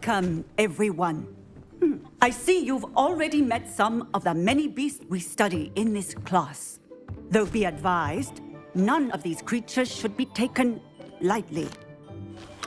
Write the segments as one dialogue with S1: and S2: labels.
S1: Welcome, everyone. I see you've already met some of the many beasts we study in this class. Though be advised, none of these creatures should be taken lightly.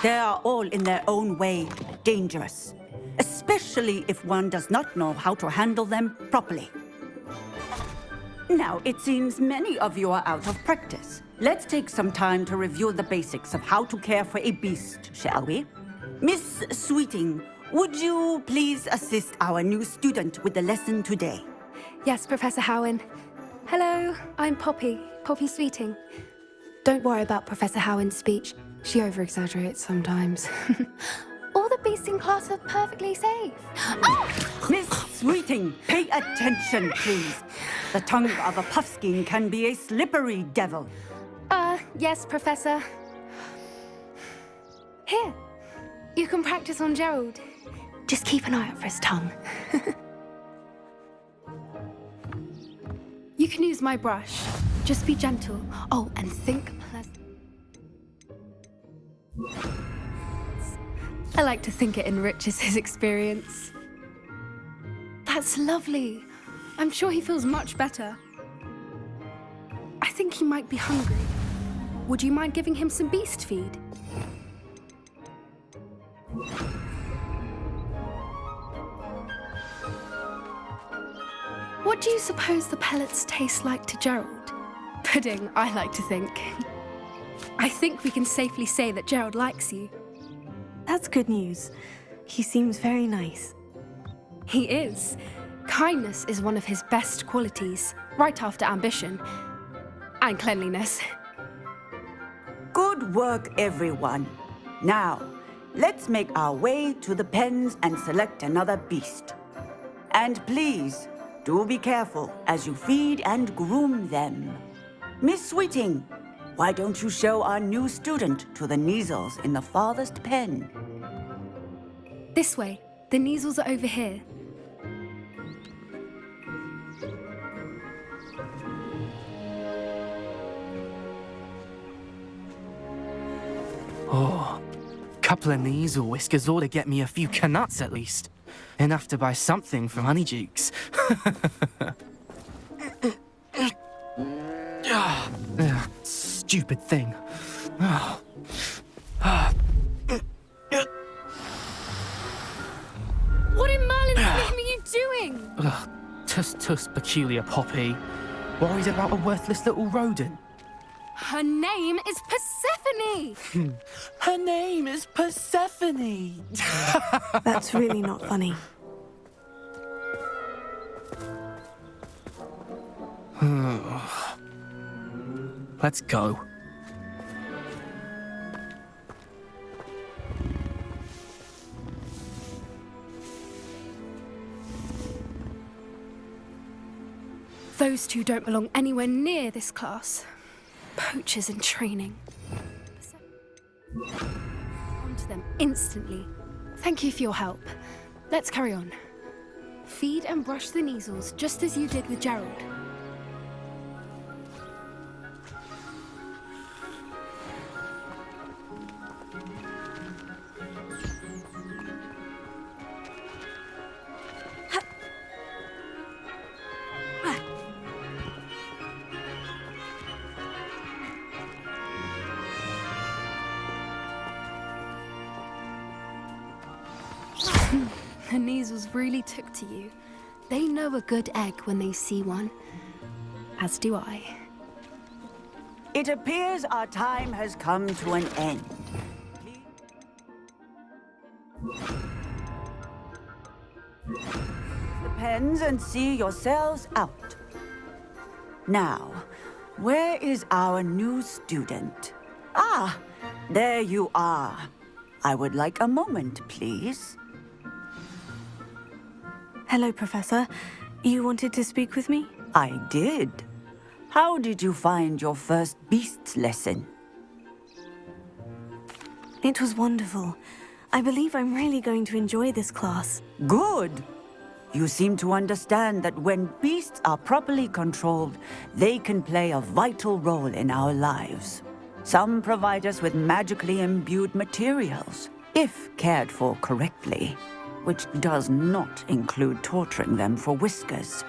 S1: They are all in their own way dangerous, especially if one does not know how to handle them properly. Now, it seems many of you are out of practice. Let's take some time to review the basics of how to care for a beast, shall we? Miss Sweeting, would you please assist our new student with the lesson today?
S2: Yes, Professor Howen. Hello, I'm Poppy Sweeting. Don't worry about Professor Howen's speech. She over-exaggerates sometimes. All the beasts in class are perfectly safe. Oh!
S1: Miss Sweeting, pay attention, please. The tongue of a puffskein can be a slippery devil.
S2: Yes, Professor. Here, you can practice on Gerald. Just keep an eye out for his tongue. You can use my brush. Just be gentle. Oh, and think pleasant. I like to think it enriches his experience. That's lovely. I'm sure he feels much better. I think he might be hungry. Would you mind giving him some beast feed? What do you suppose the pellets taste like to Gerald? Pudding, I like to think. I think we can safely say that Gerald likes you.
S3: That's good news. He seems very nice.
S2: He is. Kindness is one of his best qualities, right after ambition. And cleanliness.
S1: Good work, everyone. Now, let's make our way to the pens and select another beast. And please, do be careful as you feed and groom them. Miss Sweeting, why don't you show our new student to the Neasels in the farthest pen?
S2: This way. The Neasels are over here.
S4: Oh, couple of Neasel whiskers ought to get me a few canuts at least. Enough to buy something from Honeydukes. Stupid thing.
S2: What in Merlin's name are you doing?
S4: Tuss, peculiar Poppy. Worried about a worthless little rodent.
S2: Her name is Persephone!
S4: Her name is Persephone!
S3: That's really not funny.
S4: Let's go.
S2: Those two don't belong anywhere near this class. Poachers in training. Onto them instantly. Thank you for your help. Let's carry on. Feed and brush the Neasels just as you did with Gerald. The Neasels really took to you. They know a good egg when they see one. As do I.
S1: It appears our time has come to an end. The pens and see yourselves out. Now, where is our new student? Ah, there you are. I would like a moment, please.
S3: Hello, Professor. You wanted to speak with me?
S1: I did. How did you find your first beasts lesson?
S3: It was wonderful. I believe I'm really going to enjoy this class.
S1: Good. You seem to understand that when beasts are properly controlled, they can play a vital role in our lives. Some provide us with magically imbued materials, if cared for correctly, which does not include torturing them for whiskers.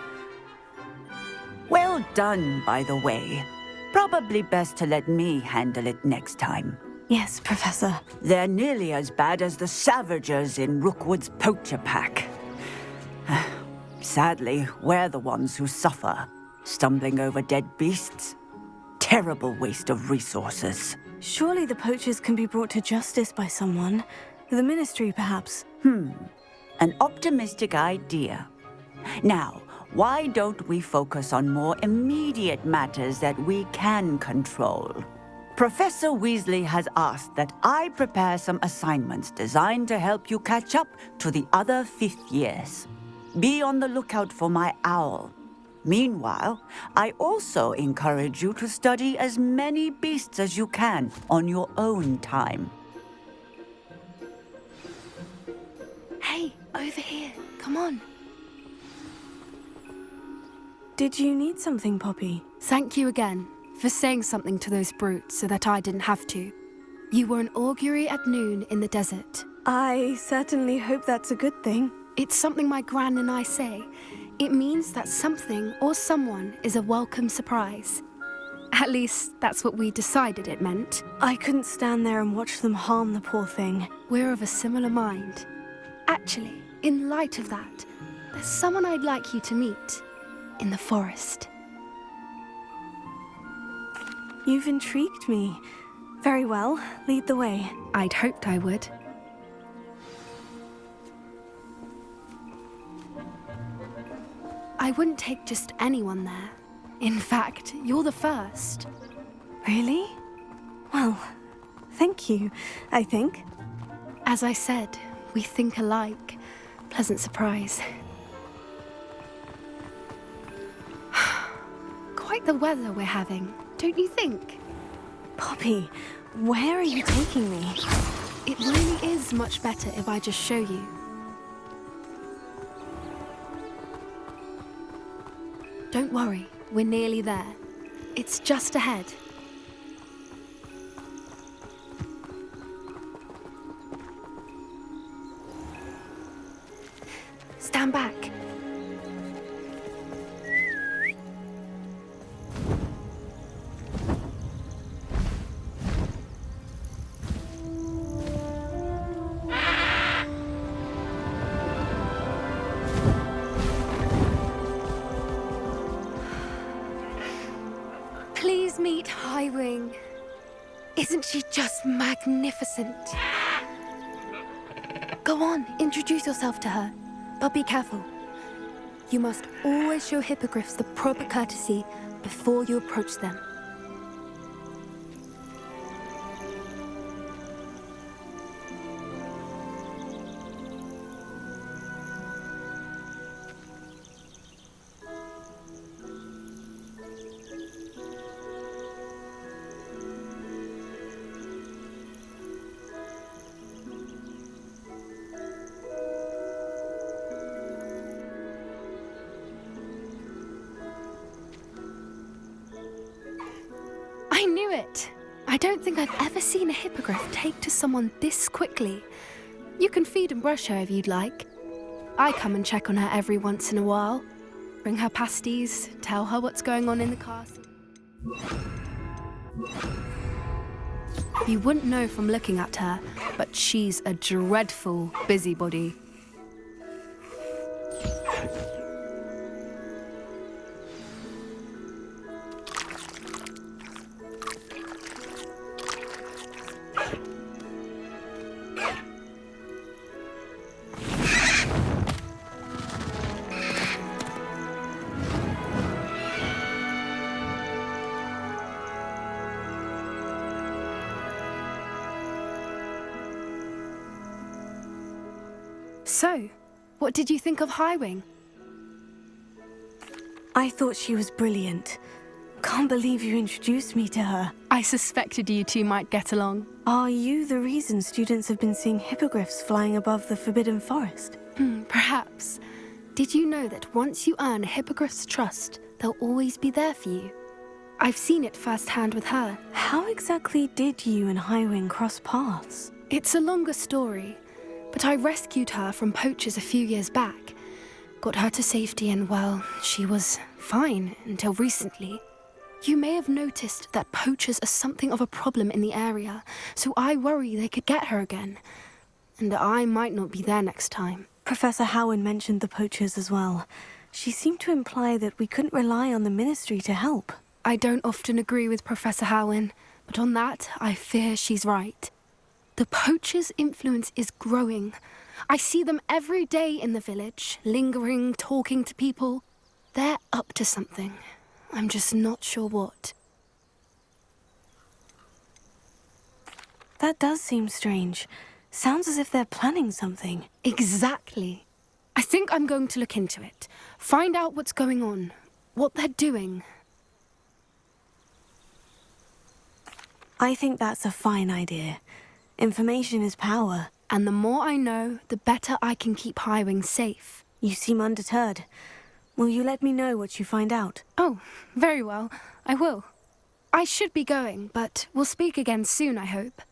S1: Well done, by the way. Probably best to let me handle it next time.
S3: Yes, Professor.
S1: They're nearly as bad as the Savagers in Rookwood's poacher pack. Sadly, we're the ones who suffer, stumbling over dead beasts. Terrible waste of resources.
S3: Surely the poachers can be brought to justice by someone. The Ministry, perhaps.
S1: An optimistic idea. Now, why don't we focus on more immediate matters that we can control? Professor Weasley has asked that I prepare some assignments designed to help you catch up to the other fifth years. Be on the lookout for my owl. Meanwhile, I also encourage you to study as many beasts as you can on your own time.
S2: Hey, over here. Come on.
S3: Did you need something, Poppy?
S2: Thank you again for saying something to those brutes so that I didn't have to. You were an augury at noon in the desert.
S3: I certainly hope that's a good thing.
S2: It's something my gran and I say. It means that something or someone is a welcome surprise. At least, that's what we decided it meant.
S3: I couldn't stand there and watch them harm the poor thing.
S2: We're of a similar mind. Actually, in light of that, there's someone I'd like you to meet in the forest.
S3: You've intrigued me. Very well, lead the way.
S2: I'd hoped I would. I wouldn't take just anyone there. In fact, you're the first.
S3: Really? Well, thank you, I think.
S2: As I said, we think alike. Pleasant surprise. Quite the weather we're having, don't you think?
S3: Poppy, where are you taking me?
S2: It really is much better if I just show you. Don't worry, we're nearly there. It's just ahead. Stand back. Please meet Highwing. Isn't she just magnificent? Go on, introduce yourself to her. But be careful. You must always show hippogriffs the proper courtesy before you approach them. I knew it! I don't think I've ever seen a hippogriff take to someone this quickly. You can feed and brush her if you'd like. I come and check on her every once in a while. Bring her pasties, tell her what's going on in the castle. You wouldn't know from looking at her, but she's a dreadful busybody. So, what did you think of Highwing?
S3: I thought she was brilliant. Can't believe you introduced me to her.
S2: I suspected you two might get along.
S3: Are you the reason students have been seeing hippogriffs flying above the Forbidden Forest?
S2: Perhaps. Did you know that once you earn a hippogriff's trust, they'll always be there for you? I've seen it firsthand with her.
S3: How exactly did you and Highwing cross paths?
S2: It's a longer story, but I rescued her from poachers a few years back. Got her to safety and, well, she was fine until recently. You may have noticed that poachers are something of a problem in the area, so I worry they could get her again. And I might not be there next time.
S3: Professor Howen mentioned the poachers as well. She seemed to imply that we couldn't rely on the Ministry to help.
S2: I don't often agree with Professor Howen, but on that, I fear she's right. The poachers' influence is growing. I see them every day in the village, lingering, talking to people. They're up to something. I'm just not sure what.
S3: That does seem strange. Sounds as if they're planning something.
S2: Exactly. I think I'm going to look into it. Find out what's going on, what they're doing.
S3: I think that's a fine idea. Information is power.
S2: And the more I know, the better I can keep Highwing safe.
S3: You seem undeterred. Will you let me know what you find out?
S2: Oh, very well. I will. I should be going, but we'll speak again soon, I hope.